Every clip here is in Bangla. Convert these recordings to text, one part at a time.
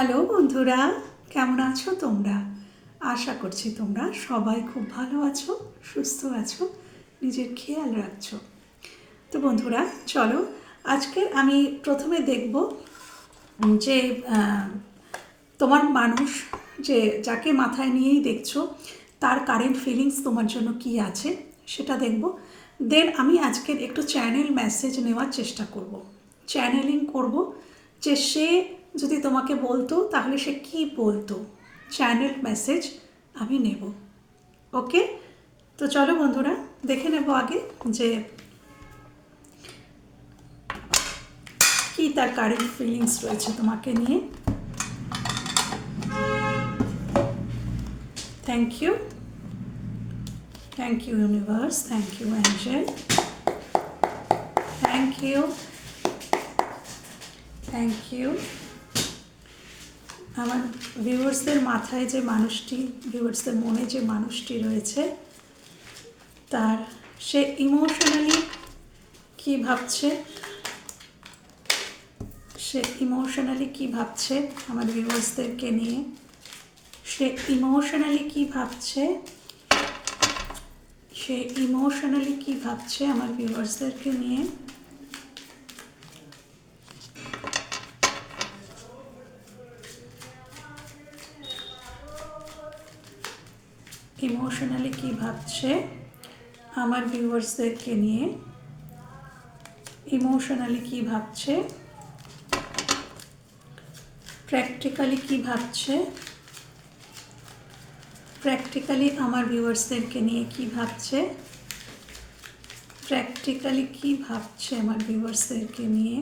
হ্যালো বন্ধুরা, কেমন আছো তোমরা? আশা করছি তোমরা সবাই খুব ভালো আছো, সুস্থ আছো, নিজের খেয়াল রাখছো। তো বন্ধুরা চলো, আজকে আমি প্রথমে দেখব যে তোমার মানুষ যে যাকে মাথায় নিয়েই দেখছো তার কারেন্ট ফিলিংস তোমার জন্য কি আছে সেটা দেখব। দেন আমি আজকের একটু চ্যানেল মেসেজ নেওয়ার চেষ্টা করব, চ্যানেলিং করব যে সে যদি তোমাকে বলতো তাহলে সে কি বলতো। চ্যানেল মেসেজ আমি নেব। ওকে, তো চলো বন্ধুরা দেখে নেব আগে যে কি তার কারেন্ট ফিলিংস রয়েছে তোমাকে নিয়ে। Thank you, thank you universe, thank you angel, thank you, thank you. আমার ভিউয়ার্সদের মাথায় যে মানুষটি, ভিউয়ার্সদের মনে যে মানুষটি রয়েছে তার সে ইমোশনালি কী ভাবছে, সে ইমোশনালি কী ভাবছে আমার ভিউয়ার্সদেরকে নিয়ে, সে ইমোশনালি কী ভাবছে, সে ইমোশনালি কী ভাবছে আমার ভিউয়ার্সদেরকে নিয়ে। ইমোশনালি কী ভাবছে আমার ভিউয়ার্সদেরকে নিয়ে, ইমোশনালি কী ভাবছে, প্র্যাকটিক্যালি কী ভাবছে, প্র্যাকটিক্যালি আমার ভিউয়ার্সদেরকে নিয়ে কী ভাবছে, প্র্যাকটিক্যালি কী ভাবছে আমার ভিউয়ার্সদেরকে নিয়ে,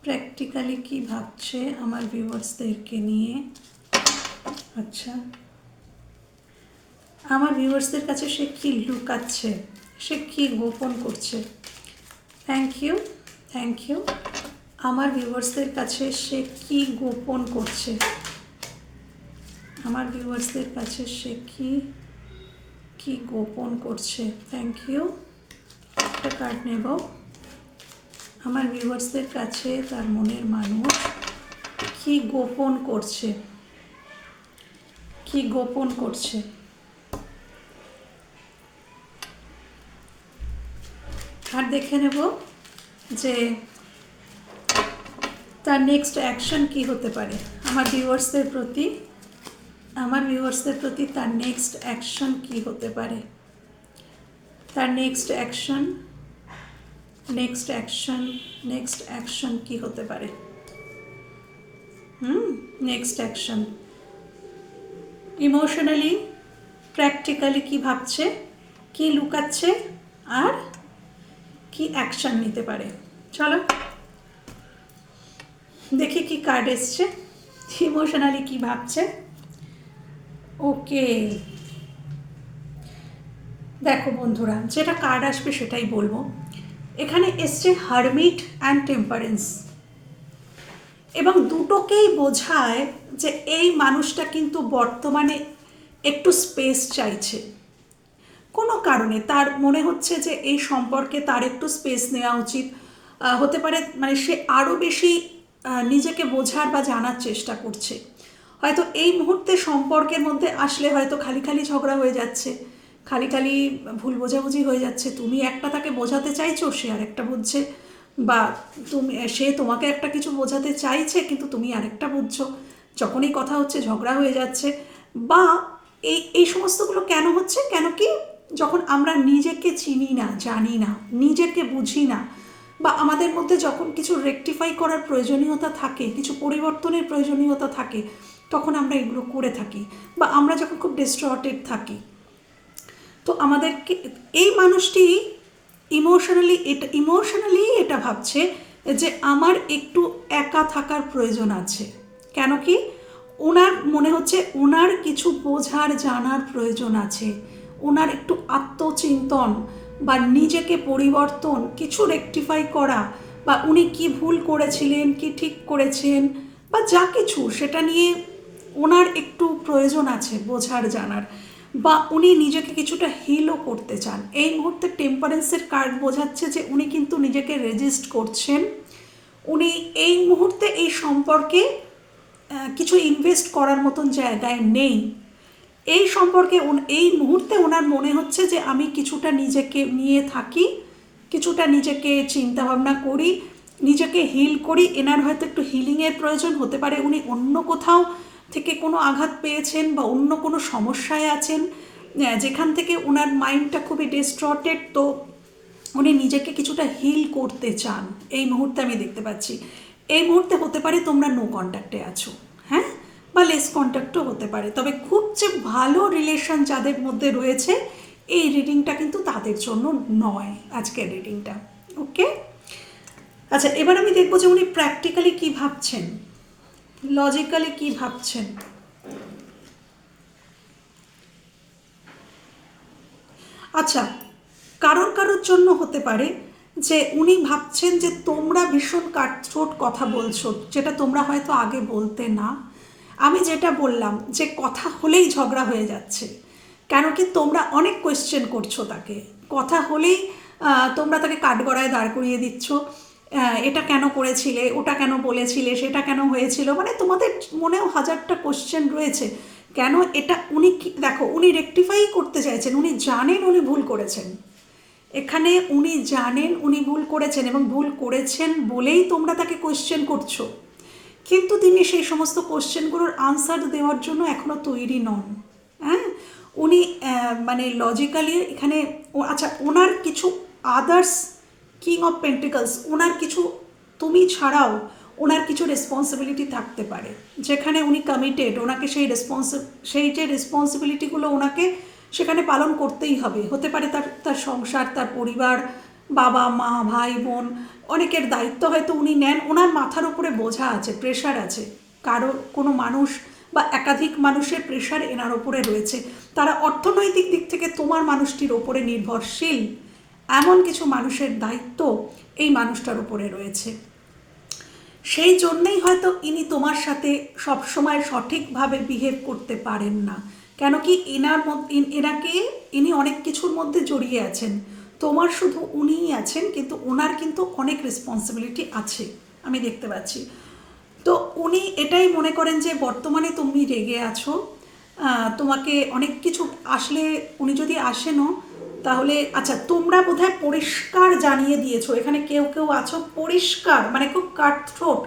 প্র্যাকটিক্যালি কী ভাবছে আমার ভিউয়ার্সদেরকে নিয়ে। আচ্ছা, আমার ভিউয়ার্সদের কাছে সে কী লুকাচ্ছে, সে কী গোপন করছে। Thank you, thank you. আমার ভিউয়ার্সদের কাছে সে কী গোপন করছে, আমার ভিউয়ার্সদের কাছে সে কী গোপন করছে। Thank you. একটা কার্ড নেব। আমার ভিউয়ার্সদের কাছে তার মনের মানুষ কী গোপন করছে, কী গোপন করছে। আর দেখে নেব যে তার নেক্সট অ্যাকশন কী হতে পারে আমার ভিউয়ার্সদের প্রতি, আমার ভিউয়ার্সদের প্রতি তার নেক্সট অ্যাকশন কী হতে পারে, তার next action, next action, next action কী হতে পারে। নেক্সট অ্যাকশন ইমোশনালি, প্র্যাকটিক্যালি কী ভাবছে, কী লুকাচ্ছে, আর কি অ্যাকশন নিতে পারে। চলো দেখি কি কার্ড এসছে। ইমোশনালি কি ভাবছে। ওকে, দেখো বন্ধুরা যেটা কার্ড আসবে সেটাই বলবো। এখানে এসছে হারমিট অ্যান্ড টেম্পারেন্স, এবং দুটোকেই বোঝায় যে এই মানুষটা কিন্তু বর্তমানে একটু স্পেস চাইছে কোনো কারণে। তার মনে হচ্ছে যে এই সম্পর্কে তার একটু স্পেস নেওয়া উচিত। হতে পারে মানে সে আরও বেশি নিজেকে বোঝার বা জানার চেষ্টা করছে। হয়তো এই মুহূর্তে সম্পর্কের মধ্যে আসলে হয়তো খালি খালি ঝগড়া হয়ে যাচ্ছে, খালি খালি ভুল বোঝাবুঝি হয়ে যাচ্ছে। তুমি একটা তাকে বোঝাতে চাইছো, সে আরেকটা বুঝছে, বা সে তোমাকে একটা কিছু বোঝাতে চাইছে কিন্তু তুমি আরেকটা বুঝছো। যখনই কথা হচ্ছে ঝগড়া হয়ে যাচ্ছে। বা এই সমস্তগুলো কেন হচ্ছে, কেন কি যখন আমরা নিজেকে চিনি না, জানি না, নিজেকে বুঝি না, বা আমাদের মধ্যে যখন কিছু রেকটিফাই করার প্রয়োজনীয়তা থাকে, কিছু পরিবর্তনের প্রয়োজনীয়তা থাকে, তখন আমরা এগুলো করে থাকি। বা আমরা যখন খুব ডিস্টর্টেড থাকি, তো আমাদেরকে এই মানুষটি ইমোশনালি এটা ভাবছে যে আমার একটু একা থাকার প্রয়োজন আছে। কেন কি ওনার মনে হচ্ছে ওনার কিছু বোঝার জানার প্রয়োজন আছে, ওনার একটু আত্মচিন্তন বা নিজেকে পরিবর্তন, কিছু রেকটিফাই করা, বা উনি কি ভুল করেছিলেন, কি ঠিক করেছেন, বা যা কিছু সেটা নিয়ে ওনার একটু প্রয়োজন আছে বোঝার জানার, বা উনি নিজেকে কিছুটা হিলও করতে চান। এই মুহূর্তে টেম্পারেন্সের কার্ড বোঝাচ্ছে যে উনি কিন্তু নিজেকে রেজিস্ট করছেন। উনি এই মুহূর্তে এই সম্পর্কে কিছু ইনভেস্ট করার মতন জায়গায় নেই। এই সম্পর্কে এই মুহূর্তে ওনার মনে হচ্ছে যে আমি কিছুটা নিজেকে নিয়ে থাকি, কিছুটা নিজেকে চিন্তাভাবনা করি, নিজেকে হিল করি। এনার হয়তো একটু হিলিংয়ের প্রয়োজন হতে পারে। উনি অন্য কোথাও থেকে কোনো আঘাত পেয়েছেন বা অন্য কোনো সমস্যায় আছেন, যেখান থেকে ওনার মাইন্ডটা খুবই ডিস্টর্টেড। তো উনি নিজেকে কিছুটা হিল করতে চান এই মুহূর্তে, আমি দেখতে পাচ্ছি। এই মুহূর্তে হতে পারে তোমরা নো কন্ট্যাক্টে আছো, হ্যাঁ, বা লেস কন্ট্যাক্টও হতে পারে। তবে খুব যে ভালো রিলেশন যাদের মধ্যে রয়েছে, এই রিডিংটা কিন্তু তাদের জন্য নয় আজকের রিডিংটা। ওকে, আচ্ছা, এবার আমি দেখবো যে উনি প্র্যাকটিক্যালি কী ভাবছেন, লজিক্যালি কী ভাবছেন। আচ্ছা, কারোর জন্য হতে পারে যে উনি ভাবছেন যে তোমরা ভীষণ কাটছোট কথা বলছো, যেটা তোমরা হয়তো আগে বলতে না। আমি যেটা বললাম যে কথা হলেই ঝগড়া হয়ে যাচ্ছে, কেন কি তোমরা অনেক কোয়েশ্চেন করছো তাকে, কথা হলেই তোমরা তাকে কাঠগড়ায় দাঁড় করিয়ে দিচ্ছ। এটা কেন করেছিলে, ওটা কেন বলেছিলে, সেটা কেন হয়েছিল, মানে তোমাদের মনেও হাজারটা কোয়েশ্চেন রয়েছে। কেন এটা উনি দেখো, উনি রেকটিফাই করতে চাইছেন, উনি জানেন উনি ভুল করেছেন। এখানে উনি জানেন উনি ভুল করেছেন এবং ভুল করেছেন বলেই তোমরা তাকে কোয়েশ্চেন করছো, কিন্তু তিনি সেই সমস্ত কোয়েশ্চেনগুলোর আনসার দেওয়ার জন্য এখনও তৈরি নন। হ্যাঁ, উনি মানে লজিক্যালি এখানে আচ্ছা, ওনার কিছু আদার্স কিং অফ পেন্টিকলস, ওনার কিছু, তুমি ছাড়াও ওনার কিছু রেসপন্সিবিলিটি থাকতে পারে, যেখানে উনি কমিটেড। ওনাকে সেই যে রেসপন্সিবিলিটিগুলো ওনাকে সেখানে পালন করতেই হবে। হতে পারে তার সংসার, তার পরিবার, বাবা মা, ভাই বোন, অনেকের দায়িত্ব হয়তো উনি নেন। ওনার মাথার উপরে বোঝা আছে, প্রেশার আছে, কোনো মানুষ বা একাধিক মানুষের প্রেশার এনার ওপরে রয়েছে। তারা অর্থনৈতিক দিক থেকে তোমার মানুষটির ওপরে নির্ভরশীল, এমন কিছু মানুষের দায়িত্ব এই মানুষটার উপরে রয়েছে। সেই জন্যেই হয়তো ইনি তোমার সাথে সবসময় সঠিকভাবে বিহেভ করতে পারেন না। কেন কি ইনি অনেক কিছুর মধ্যে জড়িয়ে আছেন, তোমার শুধু উনিই আছেন, কিন্তু ওনার কিন্তু অনেক রেসপন্সিবিলিটি আছে, আমি দেখতে পাচ্ছি। তো উনি এটাই মনে করেন যে বর্তমানে তুমি রেগে আছো, তোমাকে অনেক কিছু আসলে, উনি যদি আসেনও তাহলে, আচ্ছা, তোমরা বোধহয় পরিষ্কার জানিয়ে দিয়েছো, এখানে কেউ কেউ আছো পরিষ্কার, মানে খুব কাটথ্রোট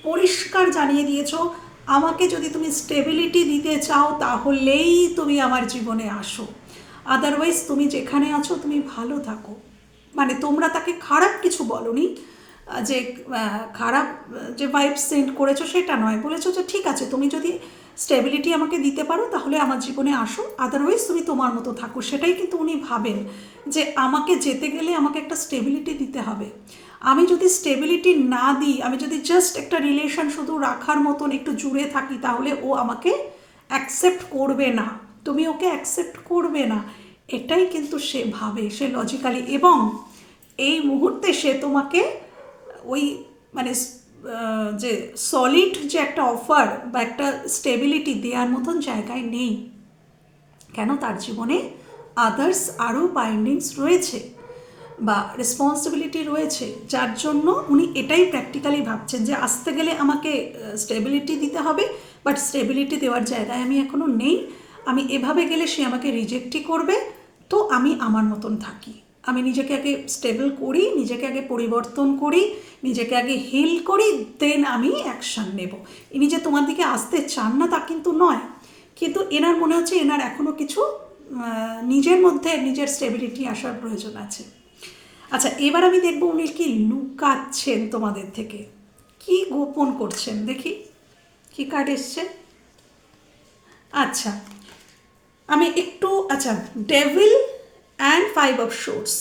পরিষ্কার জানিয়ে দিয়েছো, আমাকে যদি তুমি স্টেবিলিটি দিতে চাও তাহলেই তুমি আমার জীবনে আসো, আদারওয়াইজ তুমি যেখানে আছো তুমি ভালো থাকো। মানে তোমরা তাকে খারাপ কিছু বলনি, যে খারাপ যে ভাইব সেন্ড করেছো সেটা নয়, বলেছো যে ঠিক আছে, তুমি যদি স্টেবিলিটি আমাকে দিতে পারো তাহলে আমার জীবনে আসো, আদারওয়াইজ তুমি তোমার মতো থাকো। সেটাই কিন্তু উনি ভাবেন যে আমাকে যেতে গেলে আমাকে একটা স্টেবিলিটি দিতে হবে। আমি যদি স্টেবিলিটি না দিই, আমি যদি জাস্ট একটা রিলেশন শুধু রাখার মতন একটু জুড়ে থাকি, তাহলে ও আমাকে অ্যাকসেপ্ট করবে না, তুমি ওকে অ্যাকসেপ্ট করবে না, এটাই কিন্তু সে ভাবে, সে লজিক্যালি। এবং এই মুহূর্তে সে তোমাকে ওই মানে যে সলিড যে একটা অফার বা একটা স্টেবিলিটি দেওয়ার মতন জায়গায় নেই। কেন, তার জীবনে আদার্স আরও বাইন্ডিংস রয়েছে বা রেসপন্সিবিলিটি রয়েছে, যার জন্য উনি এটাই প্র্যাকটিক্যালি ভাবছেন যে আসতে গেলে আমাকে স্টেবিলিটি দিতে হবে, বাট স্টেবিলিটি দেওয়ার জায়গায় আমি এখনও নেই। আমি এভাবে গেলে সে আমাকে রিজেক্টই করবে, তো আমি আমার মতন থাকি। আমি নিজেকে আগে স্টেবল করি, নিজেকে আগে পরিবর্তন করি, নিজেকে আগে হিল করি, দেন আমি অ্যাকশান নেব। ইনি যে তোমার দিকে আসতে চান না তা কিন্তু নয়, কিন্তু এনার মনে হচ্ছে এনার এখনও কিছু নিজের মধ্যে নিজের স্টেবিলিটি আসার প্রয়োজন আছে। আচ্ছা, এবার আমি দেখব উনি কি লুকাচ্ছেন তোমাদের থেকে, কি গোপন করছেন, দেখি কি কার্ড এসছে। আচ্ছা, আমি একটু, আচ্ছা, ডেভিল অ্যান্ড 5 অফ সোর্ডস।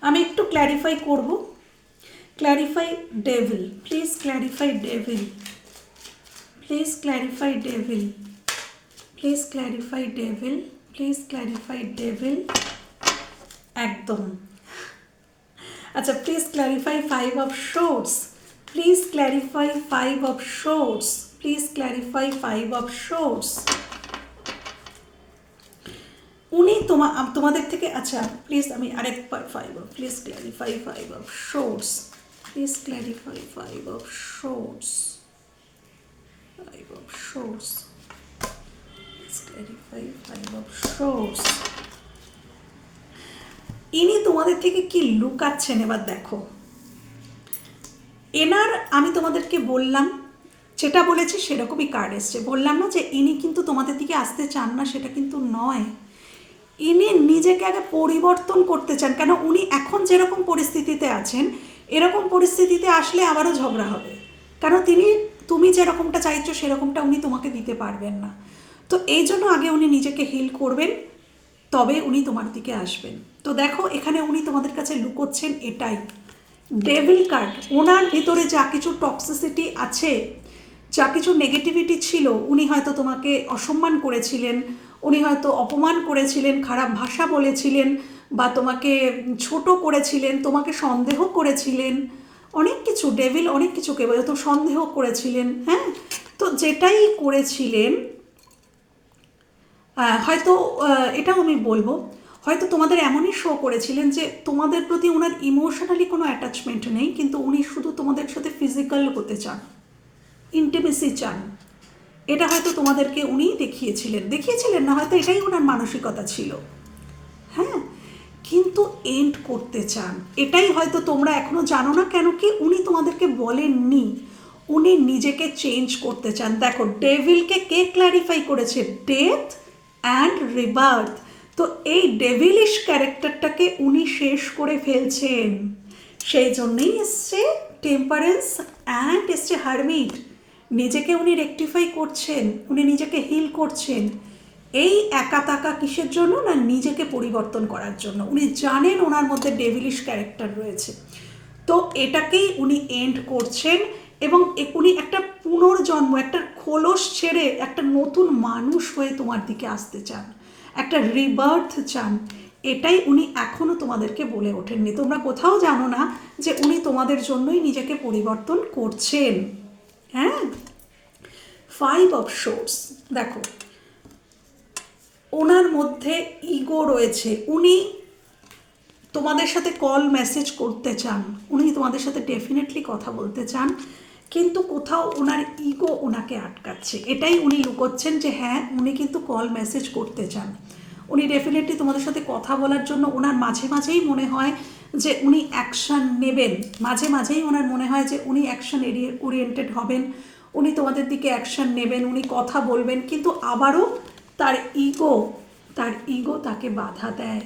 আমি একটু ক্ল্যারিফাই করব। Clarify devil, please clarify devil, please clarify devil, please clarify devil, please clarify devil, একদম। আচ্ছা, please clarify 5 of swords, please clarify 5 of swords, please clarify 5 of swords. উনি তোমাদের থেকে, আচ্ছা প্লিজ আমি আরেকবার 5 of, please clarify 5 of swords, Please clarify Five of Swords. Five of Swords. Please clarify Five of Swords. ইনি তোমাদের থেকে কি লুকাচ্ছেন এবার দেখো। এনার আমি তোমাদেরকে বললাম, যেটা বলেছি সেরকমই কার্ড এসছে। বললাম না যে ইনি কিন্তু তোমাদের দিকে আসতে চান না, সেটা কিন্তু নয়। ইনি নিজেকে আগে পরিবর্তন করতে চান, কেন উনি এখন যেরকম পরিস্থিতিতে আছেন এরকম পরিস্থিতিতে আসলে আবারও ঝগড়া হবে, কারণ তুমি যেরকমটা চাইছো সেরকমটা উনি তোমাকে দিতে পারবেন না। তো এই জন্য আগে উনি নিজেকে হিল করবেন, তবে উনি তোমার দিকে আসবেন। তো দেখো এখানে উনি তোমাদের কাছে লুকোচ্ছেন এটাই। ডেভিল কার্ড, ওনার ভিতরে যা কিছু টক্সিসিটি আছে, যা কিছু নেগেটিভিটি ছিল, উনি হয়তো তোমাকে অসম্মান করেছিলেন, উনি হয়তো অপমান করেছিলেন, খারাপ ভাষা বলেছিলেন, বা তোমাকে ছোট করেছিলেন, তোমাকে সন্দেহ করেছিলেন, অনেক কিছু। ডেভিল অনেক কিছুকে হয়তো সন্দেহ করেছিলেন। হ্যাঁ, তো যেটাই করেছিলেন হয়তো এটাও আমি বলবো, হয়তো তোমাদের এমনই শো করেছিলেন যে তোমাদের প্রতি ওনার ইমোশনালি কোনো অ্যাটাচমেন্ট নেই, কিন্তু উনি শুধু তোমাদের সাথে ফিজিক্যাল হতে চান, ইন্টিমেসি চান। এটা হয়তো তোমাদেরকে উনি দেখিয়েছিলেন না, হয়তো এটাই ওনার মানসিকতা ছিল। হ্যাঁ, কিন্তু এন্ড করতে চান, এটাই হয়তো তোমরা এখনো জানো না, কেন কি উনি তোমাদেরকে বলেননি। উনি নিজেকে চেঞ্জ করতে চান। দেখো ডেভিলকে কে ক্ল্যারিফাই করেছে? Death and rebirth. তো এই ডেভিলিশ ক্যারেক্টারটাকে উনি শেষ করে ফেলছেন, সেই জন্যই এসছে টেম্পারেন্স অ্যান্ড এসছে হারমিট। নিজেকে উনি রেকটিফাই করছেন, উনি নিজেকে হিল করছেন। এই একা তাকা কিসের জন্য? না নিজেকে পরিবর্তন করার জন্য। উনি জানেন ওনার মধ্যে ডেভিলিশ ক্যারেক্টার রয়েছে, তো এটাকেই উনি এন্ড করছেন। এবং উনি একটা পুনর্জন্ম, একটা খোলস ছেড়ে একটা নতুন মানুষ হয়ে তোমার দিকে আসতে চান, একটা রিবার্থ চান। এটাই উনি এখনও তোমাদেরকে বলে ওঠেননি। তোমরা কোথাও জানো না যে উনি তোমাদের জন্যই নিজেকে পরিবর্তন করছেন। হ্যাঁ, ফাইভ অফ সোর্স, দেখো ওনার মধ্যে ইগো রয়েছে। উনি তোমাদের সাথে কল মেসেজ করতে চান, উনি তোমাদের সাথে ডেফিনেটলি কথা বলতে চান, কিন্তু কোথাও ওনার ইগো ওনাকে আটকাচ্ছে। এটাই উনি লুকোচ্ছেন যে হ্যাঁ উনি কিন্তু কল মেসেজ করতে চান, উনি ডেফিনেটলি তোমাদের সাথে কথা বলার জন্য ওনার মাঝে মাঝেই মনে হয় যে উনি অ্যাকশান নেবেন, মাঝে মাঝেই ওনার মনে হয় যে উনি অ্যাকশান ওরিয়েন্টেড হবেন, উনি তোমাদের দিকে অ্যাকশান নেবেন, উনি কথা বলবেন, কিন্তু আবারও তার ইগো তাকে বাধা দেয়।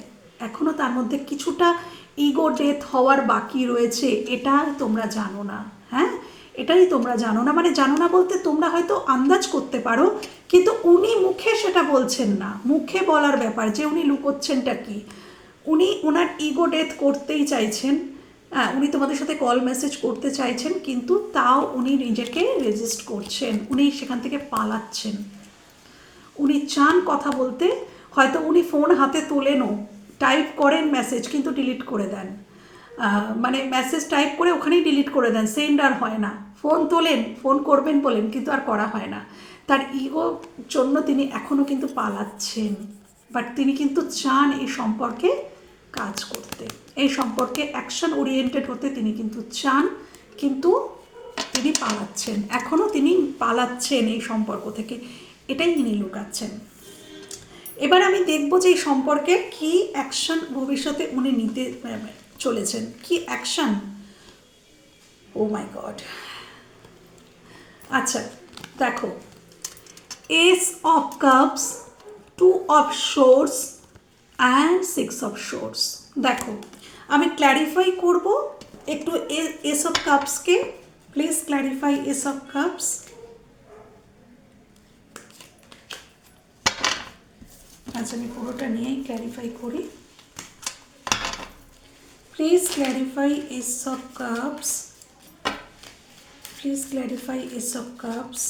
এখনও তার মধ্যে কিছুটা ইগো ডেথ হওয়ার বাকি রয়েছে, এটা তোমরা জানো না। হ্যাঁ, এটাই তোমরা জানো না, মানে জানো না বলতে তোমরা হয়তো আন্দাজ করতে পারো, কিন্তু উনি মুখে সেটা বলছেন না। মুখে বলার ব্যাপার যে উনি লুকোচ্ছেনটা কি, উনি ওনার ইগো ডেথ করতেই চাইছেন। হ্যাঁ, উনি তোমাদের সাথে কল মেসেজ করতে চাইছেন, কিন্তু তাও উনি নিজেকে রেজিস্ট করছেন, উনি সেখান থেকে পালাচ্ছেন। উনি চান কথা বলতে, হয়তো উনি ফোন হাতে তোলেনও, টাইপ করেন মেসেজ কিন্তু ডিলিট করে দেন, মানে মেসেজ টাইপ করে ওখানেই ডিলিট করে দেন, সেন্ড আর হয় না। ফোন তোলেন, ফোন করবেন বলেন, কিন্তু আর করা হয় না। তার ইগোর জন্য তিনি এখনও কিন্তু পালাচ্ছেন, বাট তিনি কিন্তু চান এই সম্পর্কে কাজ করতে, এই সম্পর্কে অ্যাকশন ওরিয়েন্টেড হতে তিনি কিন্তু চান, কিন্তু তিনি পালাচ্ছেন, এখনও তিনি পালাচ্ছেন এই সম্পর্ক থেকে, এটাই তিনি লুকাচ্ছেন। এবার আমি দেখব যে এই সম্পর্কে কি অ্যাকশন ভবিষ্যতে উনি নিতে চলেছেন, কি অ্যাকশন। ও মাই গড। আচ্ছা দেখো, ace of cups, two of swords and six of swords. দেখো আমি ক্ল্যারিফাই করব একটু এস অফ কাপসকে। Please clarify ace of cups. আচ্ছা আমি পুরোটা নিয়েই ক্ল্যারিফাই করি। Please clarify ace of cups, please clarify ace of cups,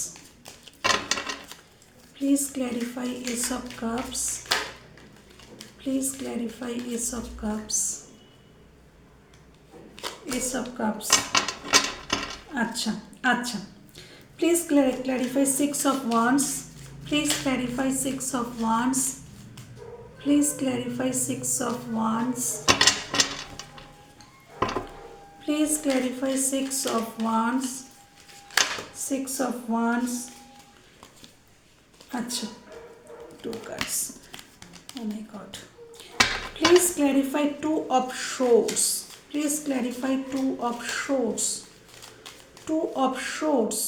please clarify ace of cups, please clarify ace of cups, ace of cups. আচ্ছা আচ্ছা, please clarify six of wands, please clarify six of wands, please clarify six of wands, please clarify six of once. আচ্ছা, 2 cards, oh my god, please clarify 2 of swords, please clarify 2 of swords, 2 of swords,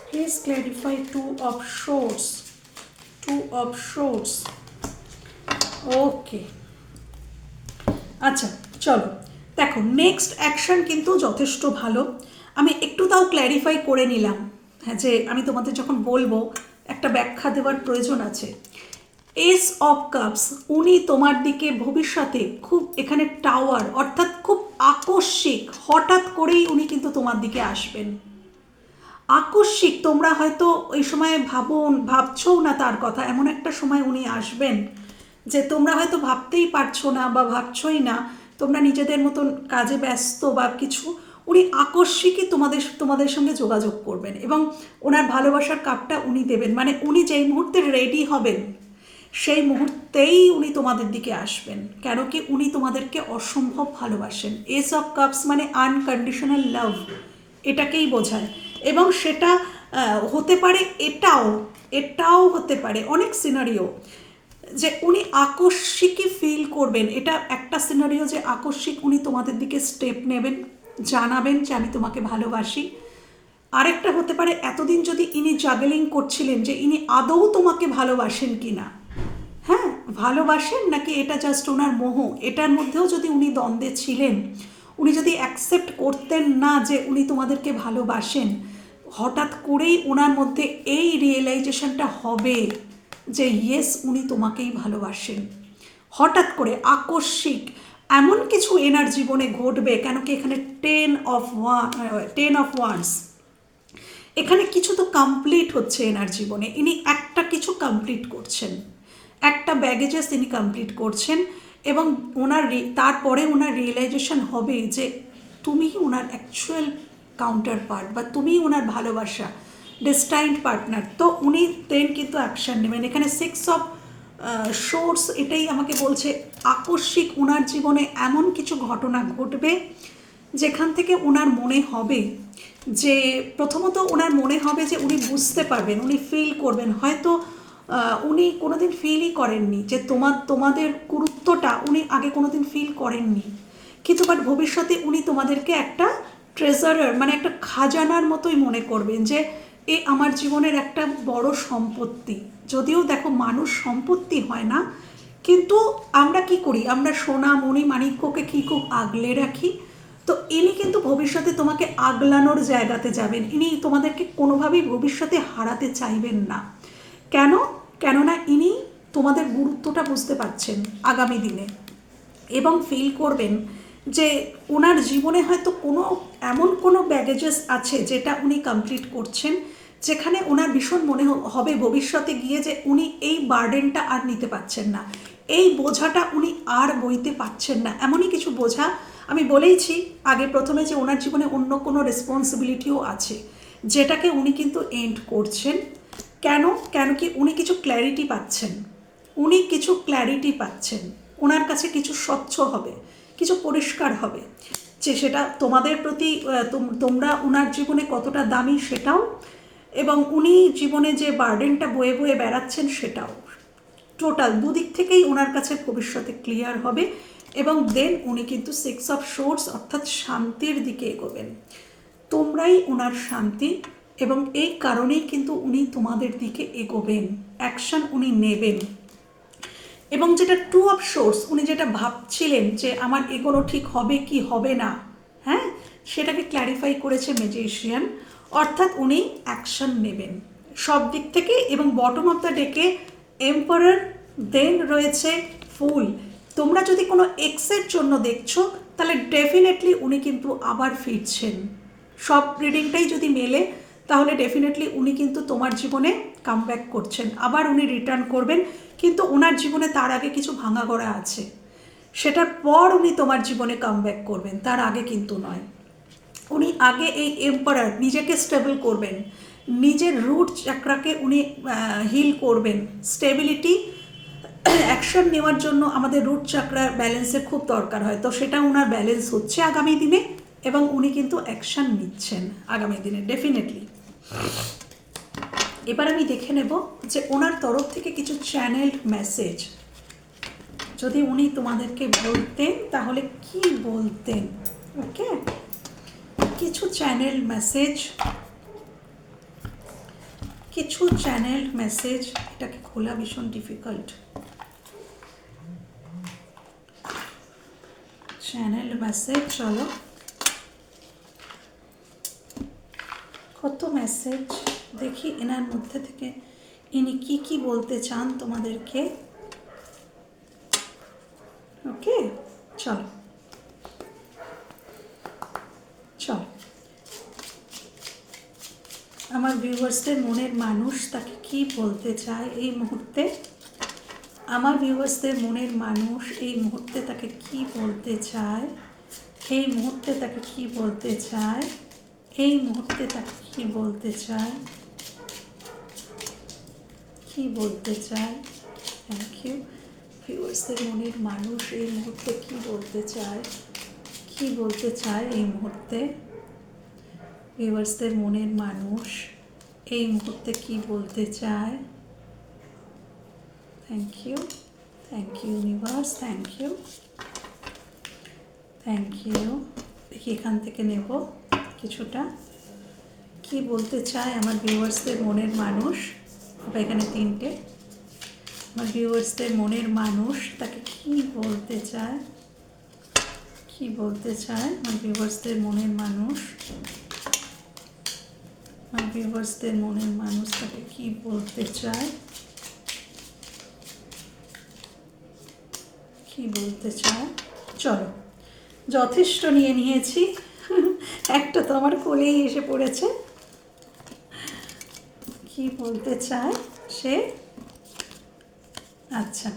please clarify 2 of swords, 2 of swords, ওকে। আচ্ছা চলো দেখো, নেক্সট অ্যাকশন কিন্তু যথেষ্ট ভালো। আমি একটু তাও ক্ল্যারিফাই করে নিলাম, হ্যাঁ, যে আমি তোমাদের যখন বলবো একটা ব্যাখ্যা দেওয়ার প্রয়োজন আছে। এস অফ কাপস, উনি তোমার দিকে ভবিষ্যতে খুব, এখানে টাওয়ার অর্থাৎ খুব আকস্মিক, হঠাৎ করেই উনি কিন্তু তোমার দিকে আসবেন। আকস্মিক, তোমরা হয়তো ওই সময় ভাবছো না তার কথা, এমন একটা সময় উনি আসবেন যে তোমরা হয়তো ভাবতেই পারছো না বা ভাবছোই না, তোমরা নিজেদের মতন কাজে ব্যস্ত বা কিছু, উনি আকস্মিকই তোমাদের সঙ্গে যোগাযোগ করবেন এবং ওনার ভালোবাসার কাপটা উনি দেবেন। মানে উনি যেই মুহূর্তে রেডি হবেন সেই মুহূর্তেই উনি তোমাদের দিকে আসবেন, কেন কি উনি তোমাদেরকে অসম্ভব ভালোবাসেন। এস অফ কাপস মানে আনকন্ডিশনাল লাভ, এটাকেই বোঝায়। এবং সেটা হতে পারে, এটাও হতে পারে অনেক সিনারিও যে উনি আকস্মিকই ফিল করবেন। এটা একটা সিনারিও যে আকস্মিক উনি তোমাদের দিকে স্টেপ নেবেন, জানাবেন যে আমি তোমাকে ভালোবাসি। আরেকটা হতে পারে এতদিন যদি ইনি জাগলিং করছিলেন যে ইনি আদৌ তোমাকে ভালোবাসেন কি না, হ্যাঁ ভালোবাসেন নাকি এটা জাস্ট ওনার মোহ, এটার মধ্যেও যদি উনি দ্বন্দ্বে ছিলেন, উনি যদি অ্যাকসেপ্ট করতেন না যে উনি তোমাদেরকে ভালোবাসেন, হঠাৎ করেই ওনার মধ্যে এই রিয়েলাইজেশনটা হবে যে ইয়েস উনি তোমাকেই ভালোবাসেন। হঠাৎ করে আকস্মিক এমন কিছু এনার জীবনে ঘটবে, কেন কি এখানে 10 of wands, এখানে কিছু তো কমপ্লিট হচ্ছে এনার জীবনে, ইনি একটা কিছু কমপ্লিট করছেন, একটা ব্যাগেজেস তিনি কমপ্লিট করছেন এবং তারপরে ওনার রিয়েলাইজেশন হবে যে তুমি ওনার অ্যাকচুয়াল কাউন্টার পার্ট বা তুমি ওনার ভালোবাসা ডেস্টাইন্ড পার্টনার। তো উনি দেন কিন্তু অ্যাকশান নেবেন। এখানে 6 of swords এটাই আমাকে বলছে আকস্মিক ওনার জীবনে এমন কিছু ঘটনা ঘটবে যেখান থেকে ওনার মনে হবে যে, প্রথমত ওনার মনে হবে যে উনি বুঝতে পারবেন, উনি ফিল করবেন, হয়তো উনি কোনোদিন ফিলই করেননি যে তোমাদের গুরুত্বটা উনি আগে কোনোদিন ফিল করেননি, কিন্তু বাট ভবিষ্যতে উনি তোমাদেরকে একটা ট্রেজারার মানে একটা খাজানার মতোই মনে করবেন যে এ আমার জীবনের একটা বড় সম্পত্তি। যদিও দেখো মানুষ সম্পত্তি হয় না, কিন্তু আমরা কি করি, আমরা সোনা মণি মাণিক্যকে কি খুব আগলে রাখি। তো ইনি কিন্তু ভবিষ্যতে তোমাকে আগলানোর জায়গাতে যাবেন, ইনি তোমাদেরকে কোনোভাবেই ভবিষ্যতে হারাতে চাইবেন না। কেননা ইনি তোমাদের গুরুত্বটা বুঝতে পারছেন আগামী দিনে এবং ফিল করবেন যে ওনার জীবনে হয়তো এমন কোনো ব্যাগেজেস আছে যেটা উনি কমপ্লিট করছেন, যেখানে ওনার ভীষণ মনে হবে ভবিষ্যতে গিয়ে যে উনি এই বার্ডেনটা আর নিতে পারছেন না, এই বোঝাটা উনি আর বইতে পারছেন না। এমনই কিছু বোঝা, আমি বলেইছি আগে প্রথমে যে ওনার জীবনে অন্য কোনো রেসপন্সিবিলিটিও আছে যেটাকে উনি কিন্তু এন্ড করছেন। কেন কি উনি কিছু ক্ল্যারিটি পাচ্ছেন, ওনার কাছে কিছু স্বচ্ছ হবে, কিছু পরিষ্কার হবে যে সেটা তোমাদের প্রতি তোমরা ওনার জীবনে কতটা দামি সেটাও, এবং উনি জীবনে যে বার্ডেনটা বয়ে বয়ে বেড়াচ্ছেন সেটাও, টোটাল দুদিক থেকেই ওনার কাছে ভবিষ্যতে ক্লিয়ার হবে এবং দেন উনি কিন্তু 6 of swords অর্থাৎ শান্তির দিকে এগোবেন। তোমরাই ওনার শান্তি এবং এই কারণেই কিন্তু উনি তোমাদের দিকে এগোবেন, অ্যাকশন উনি নেবেন। এবং যেটা 2 of swords, উনি যেটা ভাবছিলেন যে আমার এগোনো ঠিক হবে কি হবে না, হ্যাঁ সেটাকে ক্ল্যারিফাই করেছে ম্যাজিশিয়ান, অর্থাৎ উনি অ্যাকশন নেবেন সব দিক থেকে। এবং বটম অফ দ্য ডেকে এম্পারার, দেন রয়েছে ফুল। তোমরা যদি কোনো এক্সের জন্য দেখছো তাহলে ডেফিনেটলি উনি কিন্তু আবার ফিরছেন, সব রিডিংটাই যদি মেলে তাহলে ডেফিনেটলি উনি কিন্তু তোমার জীবনে কামব্যাক করছেন, আবার উনি রিটার্ন করবেন, কিন্তু ওনার জীবনে তার আগে কিছু ভাঙা গড়া আছে, সেটার পর উনি তোমার জীবনে কামব্যাক করবেন, তার আগে কিন্তু নয়। উনি আগে এই এম্পারার নিজেকে স্টেবল করবেন, নিজের রুট চাকরাকে উনি হিল করবেন, স্টেবিলিটি অ্যাকশন নেওয়ার জন্য আমাদের রুট চাকরার ব্যালেন্সের খুব দরকার হয়, তো সেটা ওনার ব্যালেন্স হচ্ছে আগামী দিনে, এবং উনি কিন্তু অ্যাকশন নিচ্ছেন আগামী দিনে ডেফিনেটলি। এবার আমি দেখে নেব যে ওনার তরফ থেকে কিছু চ্যানেলড মেসেজ যদি উনি তোমাদেরকে বলতেন তাহলে কি বলতেন। ওকে, কিছু চ্যানেল মেসেজ, এটাকে খোলা ভীষণ ডিফিকাল্ট। চ্যানেল মেসেজ, চলো কত মেসেজ দেখি এনার মধ্যে থেকে ইনি কি বলতে চান তোমাদেরকে। ওকে, চলো আমার ভিউয়ার্সদের মনের মানুষ তাকে কি বলতে চায় এই মুহূর্তে। আমার ভিউয়ার্সদের মনের মানুষ এই মুহূর্তে তাকে কি বলতে চায়, এই মুহূর্তে তাকে কি বলতে চায়, এই মুহূর্তে তাকে কি বলতে চায়, কি বলতে চায়। Thank you. ভিউয়ার্সদের মনের মানুষ এই মুহূর্তে কি বলতে চায়, কি বলতে চায় এই মুহূর্তে। ভিউয়ার্সদের মনের মানুষ এই মুহূর্তে কি বলতে চায়। Thank you universe, thank you. দেখি এখান থেকে নেব কিছুটা, কি বলতে চায় আমার ভিউয়ার্সদের মনের মানুষ। বা এখানে তিনটে, আমার ভিউয়ার্সদের মনের মানুষ তাকে কি বলতে চায়, কি বলতে চায় আমার ভিউয়ার্সদের মনের মানুষ। আমার ভিউয়ার্সদের মনের মানুষ তাকে কি বলতে চায়, কি বলতে চায়। চলো, যথেষ্ট নিয়ে নিয়েছি, একটা তো আমার কোলেই এসে পড়েছে। কি বলতে চায় সে, আচ্ছা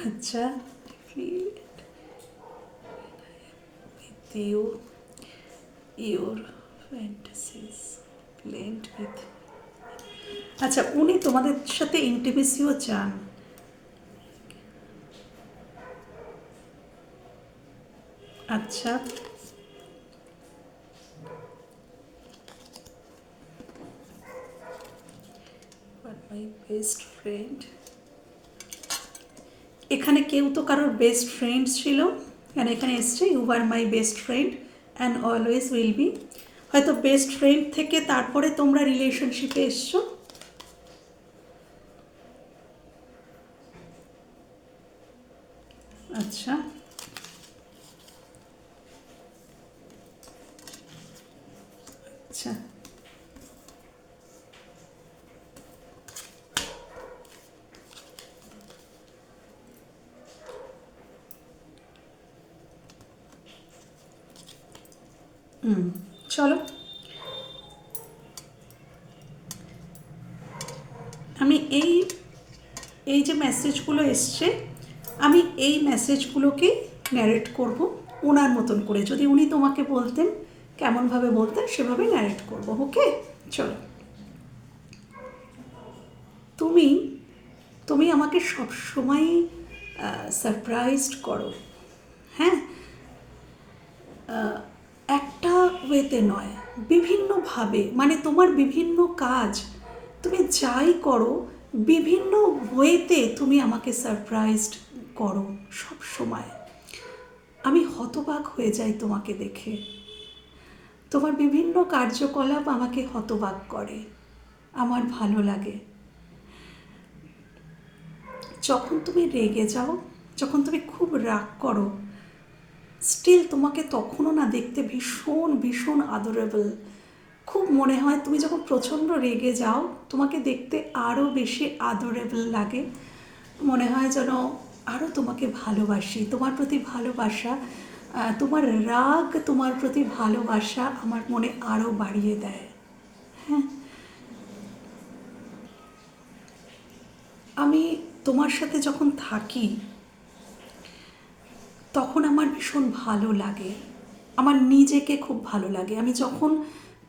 আচ্ছা with you, your fantasies blend with, আচ্ছা উনি তোমাদের সাথে ইন্টিমেসিও চান। আচ্ছা but my best friend, এখানে কেউ তো কারোর বেস্ট ফ্রেন্ড ছিল, কেন এখানে এসছে you are my best friend and always will be. হয়তো বেস্ট ফ্রেন্ড থেকে তারপরে তোমরা রিলেশনশিপে এসছো। আচ্ছা আচ্ছা, চলো আমি এই যে মেসেজগুলো এসছে, আমি এই মেসেজগুলোকে ন্যারেট করব ওনার মতন করে। যদি উনি তোমাকে বলতেন কেমনভাবে বলতেন সেভাবে ন্যারেট করব। ওকে, চলো। তুমি আমাকে সবসময় সারপ্রাইজড করো, হ্যাঁ, একটা ওয়েতে নয়, বিভিন্নভাবে, মানে তোমার বিভিন্ন কাজ তুমি যাই করো বিভিন্ন ওয়েতে তুমি আমাকে সারপ্রাইজড করো সব সময়। আমি হতবাক হয়ে যাই তোমাকে দেখে, তোমার বিভিন্ন কার্যকলাপ আমাকে হতবাক করে, আমার ভালো লাগে। যখন তুমি রেগে যাও, যখন তুমি খুব রাগ করো, স্টিল তোমাকে তখনও না দেখতে ভীষণ ভীষণ আদরেবল। খুব মনে হয় তুমি যখন প্রচণ্ড রেগে যাও তোমাকে দেখতে আরও বেশি আদরেবল লাগে, মনে হয় যেন আরও তোমাকে ভালোবাসি। তোমার প্রতি ভালোবাসা, তোমার রাগ, তোমার প্রতি ভালোবাসা আমার মনে আরও বাড়িয়ে দেয়। হ্যাঁ, আমি তোমার সাথে যখন থাকি তখন আমার ভীষণ ভালো লাগে, আমার নিজেকে খুব ভালো লাগে। আমি যখন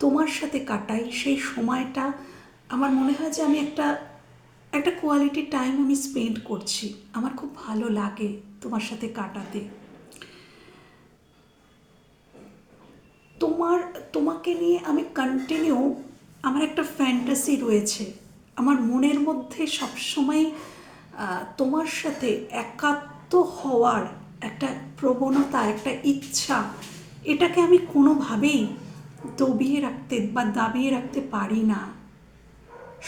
তোমার সাথে কাটাই সেই সময়টা আমার মনে হয় যে আমি একটা একটা কোয়ালিটি টাইম আমি স্পেন্ড করছি। আমার খুব ভালো লাগে তোমার সাথে কাটাতে। তোমার তোমাকে নিয়ে আমি কন্টিনিউ, আমার একটা ফ্যান্টাসি রয়েছে আমার মনের মধ্যে সবসময়। তোমার সাথে একাত্ম হওয়ার একটা প্রবণতা, একটা ইচ্ছা, এটাকে আমি কোনোভাবেই দবিয়ে রাখতে বা দাবিয়ে রাখতে পারি না।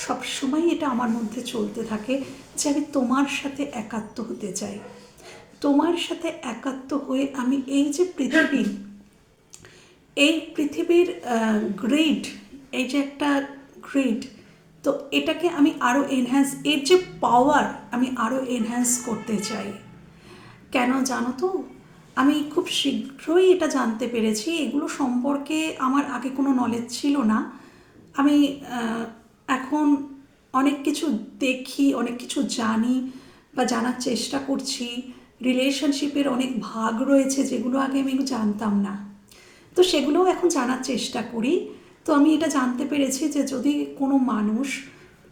সবসময় এটা আমার মধ্যে চলতে থাকে যে আমি তোমার সাথে একাত্ম হতে চাই। তোমার সাথে একাত্ম হয়ে আমি এই যে পৃথিবীর গ্রিড, এই যে একটা গ্রিড, তো এটাকে আমি আরও এনহ্যান্স, এর যে পাওয়ার আমি আরও এনহ্যান্স করতে চাই। কেন জানো তো, আমি খুব শীঘ্রই এটা জানতে পেরেছি, এগুলো সম্পর্কে আমার আগে কোনো নলেজ ছিল না। আমি এখন অনেক কিছু দেখি, অনেক কিছু জানি বা জানার চেষ্টা করছি। রিলেশনশিপের অনেক ভাগ রয়েছে যেগুলো আগে আমি জানতাম না, তো সেগুলোও এখন জানার চেষ্টা করি। তো আমি এটা জানতে পেরেছি যে যদি কোনো মানুষ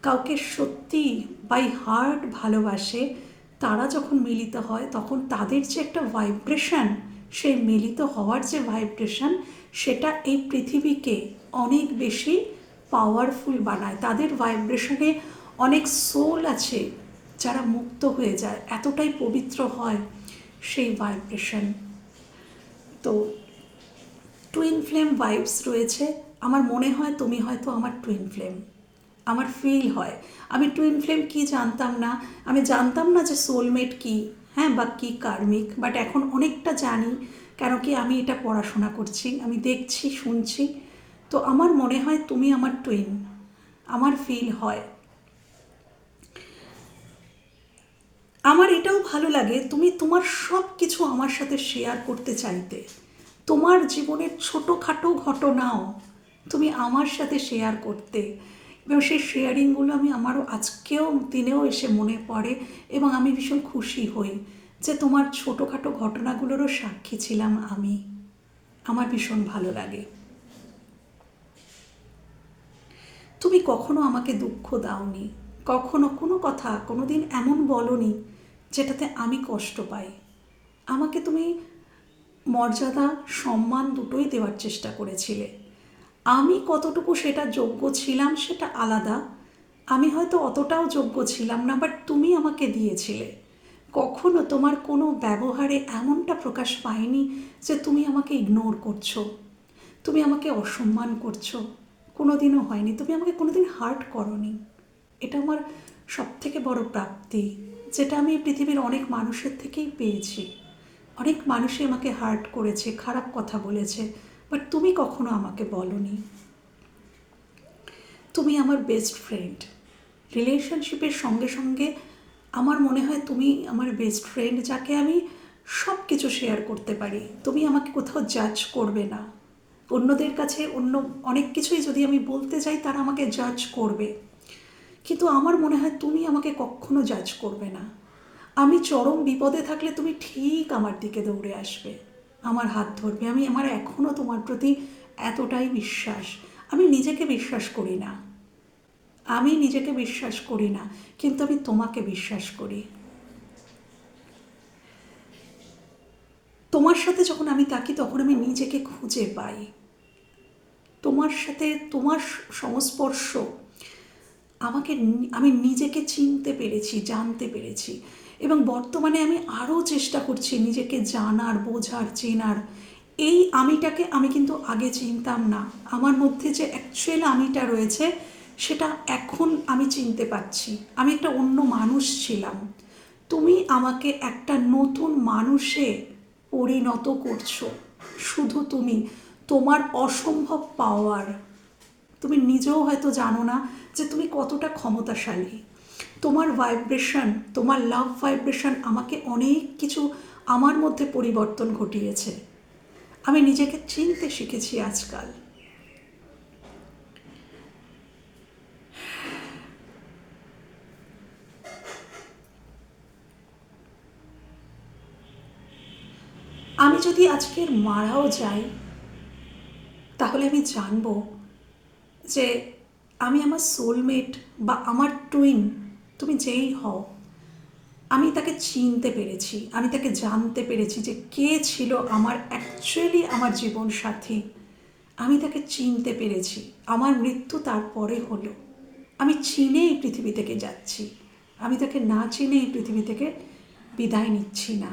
কাউকে সত্যি বাই হার্ট ভালোবাসে, তারা যখন মিলিত হয় তখন তাদের যে একটা ভাইব্রেশন, সেই মিলিত হওয়ার যে ভাইব্রেশন, সেটা এই পৃথিবীকে অনেক বেশি পাওয়ারফুল বানায়। তাদের ভাইব্রেশনে অনেক সোল আছে যারা মুক্ত হয়ে যায়, এতটাই পবিত্র হয় সেই ভাইব্রেশন। তো টুইন ফ্লেম ভাইবস রয়েছে। আমার মনে হয় তুমি হয়তো আমার টুইন ফ্লেম, আমার ফিল হয়। আমি টুইন ফ্লেম কি জানতাম না, আমি জানতাম না যে সোলমেট কি, হ্যাঁ, বা কি কার্মিক, বাট এখন অনেকটা জানি। কেন কি আমি এটা পড়াশোনা করছি, আমি দেখছি, শুনছি। তো আমার মনে হয় তুমি আমার টুইন, আমার ফিল হয়। আমার এটাও ভালো লাগে তুমি তোমার সব কিছু আমার সাথে শেয়ার করতে চাইতে। তোমার জীবনের ছোটোখাটো ঘটনাও তুমি আমার সাথে শেয়ার করতে, এবং সেই শেয়ারিংগুলো আমি আমারও আজকেও দিনেও এসে মনে পড়ে, এবং আমি ভীষণ খুশি হই যে তোমার ছোটোখাটো ঘটনাগুলোরও সাক্ষী ছিলাম আমি। আমার ভীষণ ভালো লাগে। তুমি কখনো আমাকে দুঃখ দাওনি, কখনো কোনো কথা কোনো দিন এমন বলনি যেটাতে আমি কষ্ট পাই। আমাকে তুমি মর্যাদা, সম্মান দুটোই দেওয়ার চেষ্টা করেছিলে। আমি কতটুকু সেটা যোগ্য ছিলাম সেটা আলাদা, আমি হয়তো অতটাও যোগ্য ছিলাম না, বাট তুমি আমাকে দিয়েছিলে। কখনো তোমার কোনো ব্যবহারে এমনটা প্রকাশ পায়নি যে তুমি আমাকে ইগনোর করছো, তুমি আমাকে অসম্মান করছো, কোনো দিনও হয়নি। তুমি আমাকে কোনো দিন হার্ট করোনি। এটা আমার সবথেকে বড় প্রাপ্তি, যেটা আমি পৃথিবীর অনেক মানুষের থেকেই পেয়েছি। অনেক মানুষই আমাকে হার্ট করেছে, খারাপ কথা বলেছে, বাট তুমি কখনো আমাকে বলনি। তুমি আমার বেস্ট ফ্রেন্ড। রিলেশনশিপের সঙ্গে সঙ্গে আমার মনে হয় তুমি আমার বেস্ট ফ্রেন্ড, যাকে আমি সব কিছু শেয়ার করতে পারি। তুমি আমাকে কোথাও জাজ করবে না। অন্যদের কাছে অন্য অনেক কিছুই যদি আমি বলতে চাই তারা আমাকে জাজ করবে, কিন্তু আমার মনে হয় তুমি আমাকে কখনো জাজ করবে না। আমি চরম বিপদে থাকলে তুমি ঠিক আমার দিকে দৌড়ে আসবে, আমার হাত ধরবে। আমার এখনও তোমার প্রতি এতটাই বিশ্বাস। আমি নিজেকে বিশ্বাস করি না, আমি নিজেকে বিশ্বাস করি না, কিন্তু আমি তোমাকে বিশ্বাস করি। তোমার সাথে যখন আমি থাকি তখন আমি নিজেকে খুঁজে পাই। তোমার সাথে তোমার সংস্পর্শ আমাকে, আমি নিজেকে চিনতে পেরেছি, জানতে পেরেছি, এবং বর্তমানে আমি আরও চেষ্টা করছি নিজেকে জানার, বোঝার, চেনার। এই আমিটাকে আমি কিন্তু আগে চিনতাম না। আমার মধ্যে যে অ্যাকচুয়াল আমিটা রয়েছে সেটা এখন আমি চিনতে পারছি। আমি একটা অন্য মানুষ ছিলাম, তুমি আমাকে একটা নতুন মানুষে পরিণত করছো। শুধু তুমি, তোমার অসম্ভব পাওয়ার, তুমি নিজেও হয়তো জানো না যে তুমি কতটা ক্ষমতাশালী। তোমার ভাইব্রেশন, তোমার লাভ ভাইব্রেশন আমাকে অনেক কিছু আমার মধ্যে পরিবর্তন ঘটিয়েছে। আমি নিজেকে চিনতে শিখেছি আজকাল। যদি আজকের মারাও যাই, তাহলে আমি জানবো যে আমি আমার সোলমেট বা আমার টুইন, তুমি যেই হও, আমি তাকে চিনতে পেরেছি, আমি তাকে জানতে পেরেছি যে কে ছিল আমার অ্যাকচুয়ালি আমার জীবন সাথী। আমি তাকে চিনতে পেরেছি। আমার মৃত্যু তারপরে হলো। আমি চিনে এই পৃথিবী থেকে যাচ্ছি, আমি তাকে না চিনে এই পৃথিবী থেকে বিদায় নিচ্ছি না।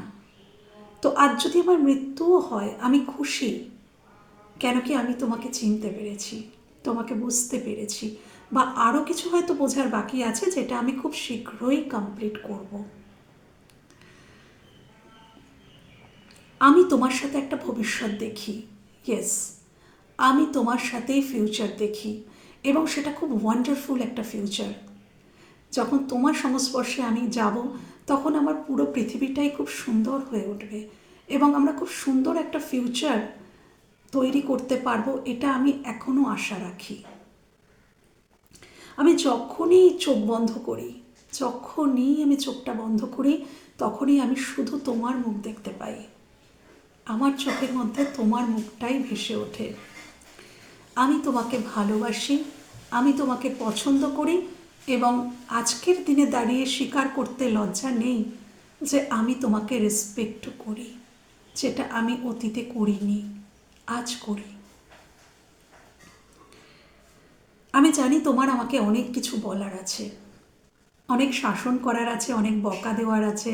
তো আজ যদি আমার মৃত্যুও হয়, আমি খুশি। কেন কি আমি তোমাকে চিনতে পেরেছি, তোমাকে বুঝতে পেরেছি, বা আরও কিছু হয়তো বোঝার বাকি আছে, যেটা আমি খুব শীঘ্রই কমপ্লিট করব। আমি তোমার সাথে একটা ভবিষ্যৎ দেখি। ইয়েস, আমি তোমার সাথেই ফিউচার দেখি, এবং সেটা খুব ওয়ান্ডারফুল একটা ফিউচার। যখন তোমার সংস্পর্শে আমি যাব, তখন আমার পুরো পৃথিবীটাই খুব সুন্দর হয়ে উঠবে, এবং আমরা খুব সুন্দর একটা ফিউচার তৈরি করতে পারবো, এটা আমি এখনও আশা রাখি। আমি যখনই চোখ বন্ধ করি, যখনই আমি চোখটা বন্ধ করি, তখনই আমি শুধু তোমার মুখ দেখতে পাই। আমার চোখের মধ্যে তোমার মুখটাই ভেসে ওঠে। আমি তোমাকে ভালোবাসি, আমি তোমাকে পছন্দ করি, এবং আজকের দিনে দাঁড়িয়ে স্বীকার করতে লজ্জা নেই যে আমি তোমাকে রেসপেক্ট করি, যেটা আমি অতীতে করিনি, আজ করি। আমি জানি তোমার আমাকে অনেক কিছু বলার আছে, অনেক শাসন করার আছে, অনেক বকা দেওয়ার আছে,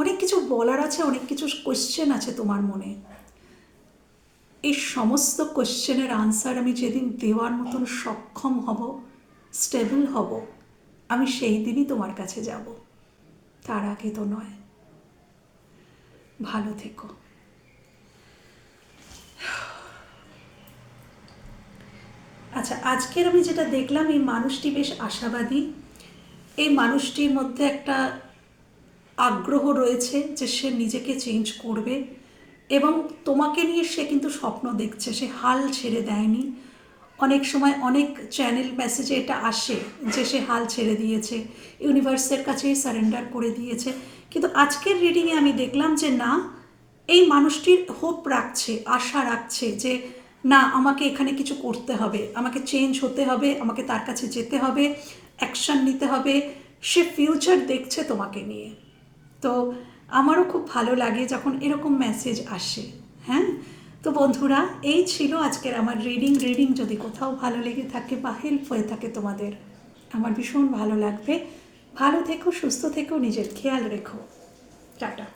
অনেক কিছু বলার আছে, অনেক কিছু কোয়েশ্চেন আছে তোমার মনে। এই সমস্ত কোয়েশ্চেনের আনসার আমি যেদিন দেওয়ার মতন সক্ষম হব, স্টেবল হব, আমি সেই দিনই তোমার কাছে যাব, তার আগে তো নয়। ভালো থেকো। আচ্ছা, আজকের আমি যেটা দেখলাম, এই মানুষটি বেশ আশাবাদী। এই মানুষটির মধ্যে একটা আগ্রহ রয়েছে যে সে নিজেকে চেঞ্জ করবে, এবং তোমাকে নিয়ে সে কিন্তু স্বপ্ন দেখছে, সে হাল ছেড়ে দেয়নি। অনেক সময় অনেক চ্যানেল মেসেজে এটা আসে যে সে হাল ছেড়ে দিয়েছে, ইউনিভার্সের কাছেই সারেন্ডার করে দিয়েছে। কিন্তু আজকের রিডিংয়ে আমি দেখলাম যে না, এই মানুষটির হোপ রাখছে, আশা রাখছে যে না, আমাকে এখানে কিছু করতে হবে, আমাকে চেঞ্জ হতে হবে, আমাকে তার কাছে যেতে হবে, অ্যাকশান নিতে হবে। সে ফিউচার দেখছে তোমাকে নিয়ে। তো আমারও খুব ভালো লাগে যখন এরকম মেসেজ আসে। হ্যাঁ, তো বন্ধুরা, এই ছিল আজকের আমার রিডিং যদি কোথাও ভালো লেগে থাকে বা হেল্প হয়ে থাকে তোমাদের, আমার ভীষণ ভালো লাগবে। ভালো থেকো, সুস্থ থেকো, নিজের খেয়াল রেখো। টাটা।